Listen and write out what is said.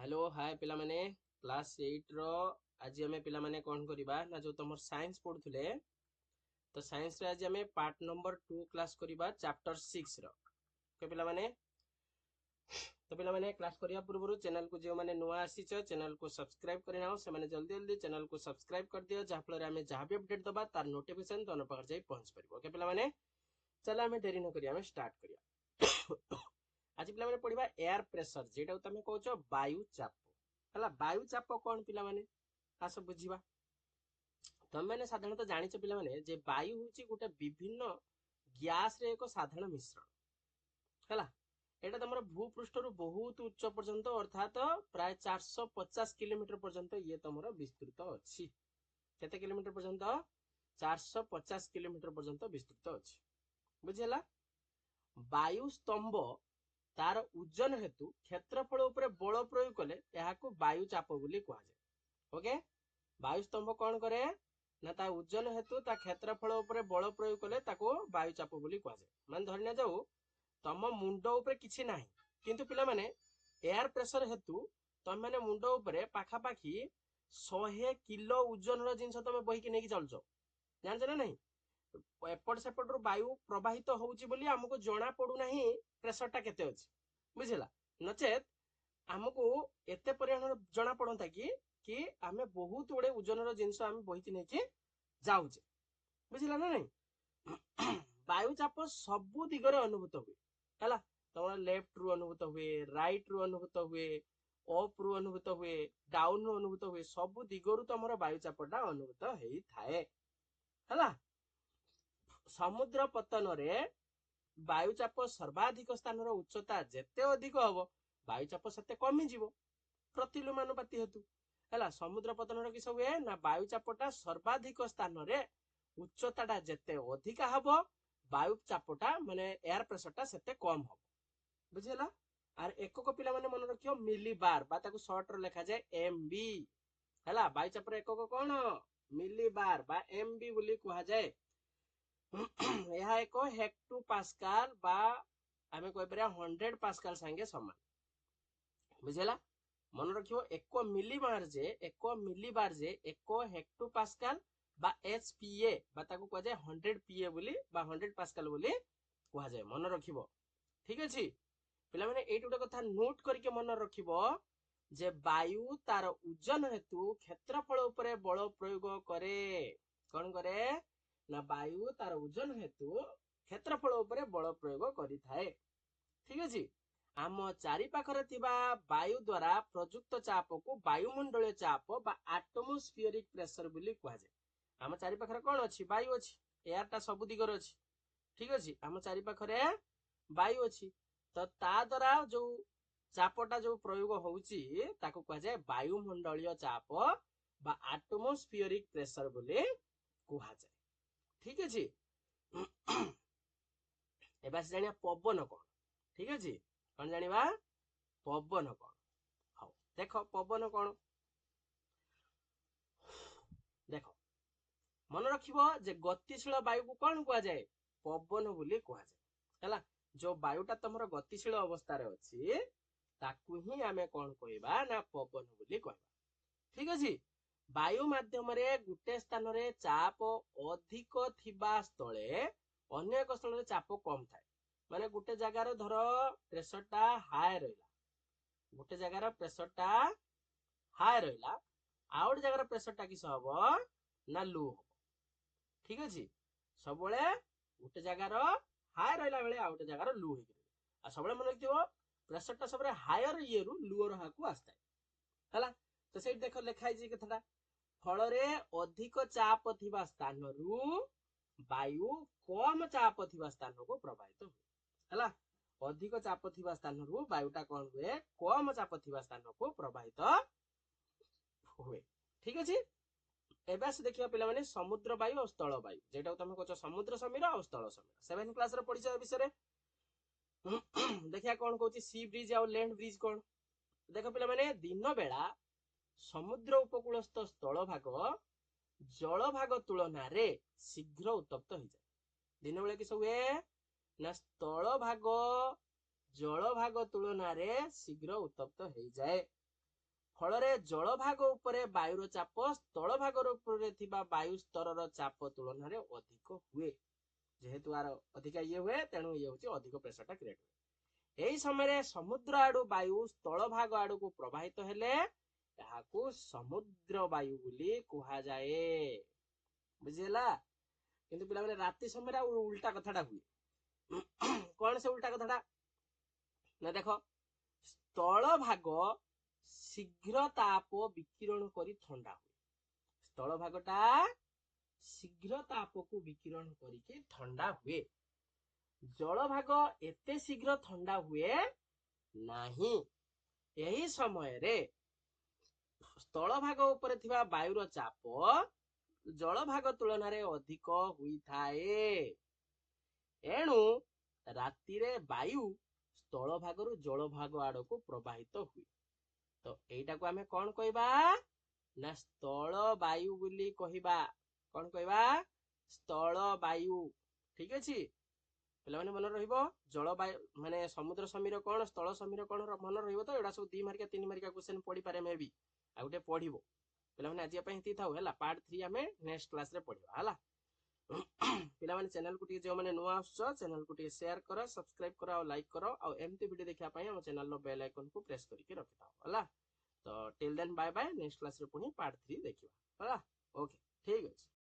Hello hi पिला माने class 8 रो आज आमे पिला माने कोन करिबा ना जो तमर साइंस पढुथले तो साइंस रे आज आमे पार्ट नंबर 2 क्लास करिबा चैप्टर 6 रो के पिला माने तो पिला माने क्लास करिया पूर्व चैनल को जो माने नुआ आसी छ चैनल को सब्सक्राइब करि नाओ से माने जल्दी जल्दी चैनल को सब्सक्राइब कर दियो जा फल रे आमे जहां भी अपडेट दबा तार नोटिफिकेशन तोन पाखर जाई पहुंच परिबो के पिला माने चला आमे देरी न करिया आमे स्टार्ट करिया आज पिला माने पढिबा एयर प्रेशर जेटा तमे कहउछो वायु चाप हला वायु चाप कोन पिला माने आस बुझिबा तमे माने साधारणतः जानिछ पिला माने जे वायु होची गोटे विभिन्न गैस रे एक साधारण मिश्रण हला एटा तमरो भूपृष्ठ रु बहुत उच्च पर्यंत अर्थात प्राय 450 किलोमीटर पर्यंत ये तमरो विस्तृत अछि केते किलोमीटर पर्यंत 450 किलोमीटर पर्यंत विस्तृत अछि बुझिला वायु स्तंभ तार ओजन हेतु क्षेत्रफल उपरे बल प्रयोग कले याकू वायु चाप बोली कहा जाय ओके वायु स्तंभ कोन करे ना ता ओजन हेतु ता क्षेत्रफल उपरे बल प्रयोग कले ताको वायु चाप बोली कहा जाय मान धरना जाऊ तम मुंड उपरे किछि नाही किंतु पिला माने एयर प्रेशर हेतु तम माने मुंड उपरे पाखा पाखी 100 किलो ओजन रो जिंस तमे बही के नेकी चलछो जान ना नहीं एपट सेपट रो वायु प्रवाहित होउची बोली हमको जणा पडू नाही प्रेशर टा केते अछि बुझिला नचेत हमको एते परिमाण जणा पडंता कि आमे बहुत उडे ओजन रो जिंस आमे बहिति नै कि जाउचे बुझिला ना नहीं वायु चाप सब दिगरे अनुभूत हुए हला तमरा लेफ्ट रु अनुभूत हुए राइट रु अनुभूत हुए अप रु अनुभूत हुए डाउन रु अनुभूत हुए सब दिगरु तमरा वायु चापटा अनुभूत हेई थाए हला समुद्र पतन रे वायु चाप सर्वाधिक स्थान रो उच्चता जेते अधिक हबो वायु चाप सेते कमी जीवो प्रतिलोमानुपाती हेतु हला समुद्र पतन रो किस हुए ना वायु चापटा सर्वाधिक स्थान रे उच्चताटा जेते अधिक हबो वायु चापटा माने एयर प्रेशरटा सेते कम हबो बुझिला आर एकक पिला माने मन रखियो मिलीबार बा ताको शॉर्ट रो लेखा जाय एमबी हला वायु चाप रो एकक कोन मिलीबार बा एमबी बोली कहा जाय यह एक हेक्टो पास्कल बा आमे कहि परिया 100 पास्कल संगे समान बुझिला मन रखियो 1 मिलीबार जे 1 हेक्टो पास्कल बा एचपीए बा ताको कह जाय 100 पीए बोली बा 100 पास्कल बोली कहा जाय मन रखिबो ठीक अछि पिला माने एई टुटा कथा नोट करके मन रखिबो जे वायु तार ओजन हेतु क्षेत्रफल उपरे बल प्रयोग करे कोन करे ना वायु तार ओजन हेतु क्षेत्रफल उपरे बल प्रयोग करि थाए ठीक अछि आम चारि पाखरे थिबा वायु द्वारा प्रयुक्त चाप को वायुमंडलीय चाप बा एटमॉस्फेरिक प्रेशर बोली कहा जाय आम चारि पाखरे कोन अछि वायु अछि एयर ता सब दिगर अछि ठीक अछि आम चारि पाखरे वायु अछि तो ता द्वारा जो चापटा जो प्रयोग होउची ताको कहा जाय वायुमंडलीय चाप बा एटमॉस्फेरिक प्रेशर बोली कहा जाय ठीक अछि एबा से जानिया पवन कोन ठीक अछि कोन जानिबा पवन कोन हौ देखो पवन कोन देखो मन रखिबो जे गतिशील वायु को कोन कहा जाय पवन बोली कहा जाय हला जो वायुटा तमरो गतिशील अवस्था रे अछि ताकू ही आमे कोन कहबा ना पवन बोली कहबा ठीक अछि वायु माध्यम रे गुटे स्थान रे चाप अधिक थिबा स्थले अन्य एक स्थल रे चाप कम थाए माने गुटे जगह रे धरो प्रेशरटा हाई रहला गुटे जगह रे प्रेशरटा हाई रहला आउट जगह रे प्रेशरटा किस हबो ना लो हबो ठीक अछि सब बेले गुटे जगह रो हाई रहला बेले आउट जगह रो लो हेइ आ सब बेले मन रखियो प्रेशरटा सब रे हायर ये रु लोअर हाकू आस्ताय हला तो सेठ देखो लेखाई जी कथाटा फल रे अधिक चाप थिबा स्थान रु वायु कम चाप थिबा स्थान को प्रभावित हुए हला अधिक चाप थिबा स्थान रु वायुटा कोन हुए कम चाप थिबा स्थान को प्रभावित हुए ठीक अछि एबा से देखियो पिला माने समुद्र वायु और स्थल वायु जेटा तमे कहछ समुद्र समीर और स्थल समीर 7 क्लास रे पढिछ ए विषय रे देखिया कोन कहूची सी ब्रिज और लैंड ब्रिज कोन देखो पिला माने दिन बेला समुद्र उपकूलस्थ स्थल भाग जल भाग तुलना रे शीघ्र उत्तप्त हो जाए दिन बेला किस हुए ना स्थल भाग जल भाग तुलन शीघ्र उत्तप्त हो जाए ଫଳରେ ଜଳଭାଗ ଉପରେ ବାୟୁର ଚାପ ସ୍ଥଳଭାଗ ଉପରେ ଥିବା ବାୟୁ ସ୍ତରର ଚାପ ତୁଳନାରେ ଅଧିକ ହୁଏ। ଯେହେତୁ ଆର ଅଧିକା ହୁଏ ତେଣୁ ହଉଛି ଅଧିକ ପ୍ରେସରଟା କ୍ରିଏଟ ହୁଏ। ଏହି ସମୟରେ ସମୁଦ୍ର ଆଡୁ ବାୟୁ ସ୍ଥଳଭାଗ ଆଡକୁ ପ୍ରବାହିତ ହେଲେ ଏହାକୁ ସମୁଦ୍ର ବାୟୁ ବୋଲି କୁହାଯାଏ। ବୁଝିହେଲା? କିନ୍ତୁ ପିଲାମାନେ ରାତି ସମୟରେ ଆଉ ଉଲ୍ଟା କଥାଟା ହୁଏ। କଣ ସେ ଉଲ୍ଟା କଥାଟା? ନା ଦେଖ, ସ୍ଥଳ ଭାଗ ଶୀଘ୍ର ତାପ ବିକିରଣ କରି ଥଣ୍ଡା ହୁଏ। ସ୍ଥଳ ଭାଗଟା ଶୀଘ୍ର ତାପକୁ ବିକିରଣ କରିକି ଥଣ୍ଡା ହୁଏ। ଜଳଭାଗ ଏତେ ଶୀଘ୍ର ଥଣ୍ଡା ହୁଏ ନାହିଁ। ଏହି ସମୟରେ ସ୍ଥଳଭାଗ ଉପରେ ଥିବା ବାୟୁର ଚାପ ଜଳଭାଗ ତୁଳନାରେ ଅଧିକ ହୋଇଥାଏ। ଏଣୁ ରାତିରେ ବାୟୁ ସ୍ଥଳଭାଗରୁ ଜଳଭାଗ ଆଡକୁ ପ୍ରବାହିତ ହୁଏ। ତ ଏଇଟାକୁ ଆମେ କଣ କହିବା? ନା ସ୍ଥଳ ବାୟୁ ବୋଲି କହିବା। କଣ କହିବା? ସ୍ଥଳ ବାୟୁ। ଠିକ ଅଛି? ପିଲାମାନେ ମନେ ରହିବ। ଜଳବାୟୁ ମାନେ ସମୁଦ୍ର ସମୀର କଣ, ସ୍ଥଳ ସମୀର କଣ ମନେ ରହିବ ତ? ଏଗୁଡା ସବୁ 2 ମାର୍କିଆ 3 ମାର୍କିଆ କ୍ୱେଶ୍ଚନ ପଢିପାରେ ମେ ବି। ଆଉ ଗୋଟେ ପଢିବ। ପିଲାମାନେ ଆଜି ପାଇଁ ଏତିକି ଥାଉ ହେଲା। ପାର୍ଟ 3 ଆମେ ନେକ୍ସଟ କ୍ଲାସରେ ପଢିବା ହେଲା। ପିଲାମାନେ ଚ୍ୟାନେଲକୁ ଟିକେ ଯେଉଁମାନେ ନୂଆ ଆସୁଛ ଚ୍ୟାନେଲକୁ ଟିକେ ସେୟାର କର, ସବସ୍କ୍ରାଇବ କର ଆଉ ଲାଇକ୍ କର। ଆଉ ଏମିତି ଭିଡିଓ ଦେଖିବା ପାଇଁ ଆମ ଚ୍ୟାନେଲର ବେଲ୍ ଆଇକନକୁ ପ୍ରେସ୍ କରିକି ରଖିଥାଅ ହେଲା। ତ till then bye bye. Next କ୍ଲାସରେ ପୁଣି ପାର୍ଟ 3 ଦେଖିବା ହେଲା। ଓକେ, ଠିକ ଅଛି।